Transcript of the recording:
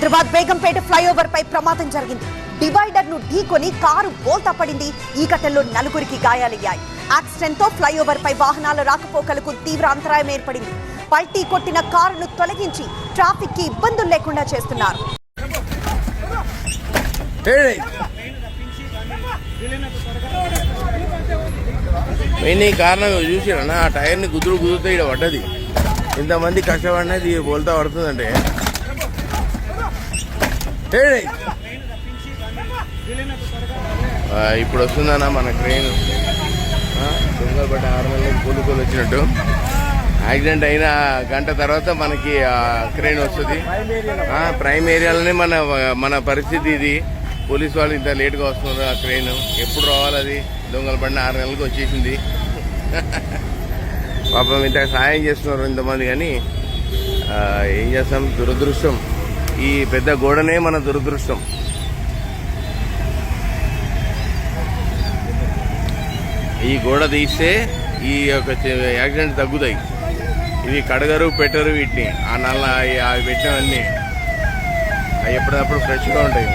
Hyderabad Begumpet flyover పై ప్రమాదం జరిగింది. Divider ను ఢీకొని కారు బోల్తా పడింది. ఈ ఘటనలో 4గురికి గాయాలయ్యాయి. యాక్సిడెంట్ తో ఫ్లైఓవర్ పై వాహనాల రాకపోకలకు తీవ్ర అంతరాయం ఏర్పడింది. పల్టీ కొట్టిన కారును తొలగించి ట్రాఫిక్ కి ఇబ్బందులు లేకుండా చేస్తున్నారు. కారణం చూసినా ఆ టైర్ ని కుదురుతో ఇక్కడ పడ్డది. ఇంతమంది కష్టపడినది బోల్తా పడుతుందంటే ఇప్పుడు వస్తుందన్నా మన క్రెయిన్. దొంగలపడ్డ 6 నెలలకు కూలుకొని వచ్చినట్టు యాక్సిడెంట్ అయిన గంట తర్వాత మనకి క్రెయిన్ వస్తుంది. ప్రైమ్ ఏరియాలోనే మన పరిస్థితి ఇది. పోలీసు వాళ్ళు ఇంత లేట్గా వస్తున్నారు. ఆ క్రెయిన్ ఎప్పుడు రావాలి? అది దొంగలపడిన 6 నెలలకు వచ్చేసింది. పాపం ఇంత సాయం చేస్తున్నారు ఇంతమంది, కానీ ఏం చేస్తాం, దురదృష్టం. ఈ పెద్ద గోడనే మన దురదృష్టం. ఈ గోడ తీస్తే ఈ యొక్క యాక్సిడెంట్ తగ్గుతాయి. ఇవి కడగరు పెట్టరు వీటిని. ఆ నల్ల అవి పెట్టినవన్నీ అవి ఎప్పటికప్పుడు ఫ్రెష్గా ఉంటాయి.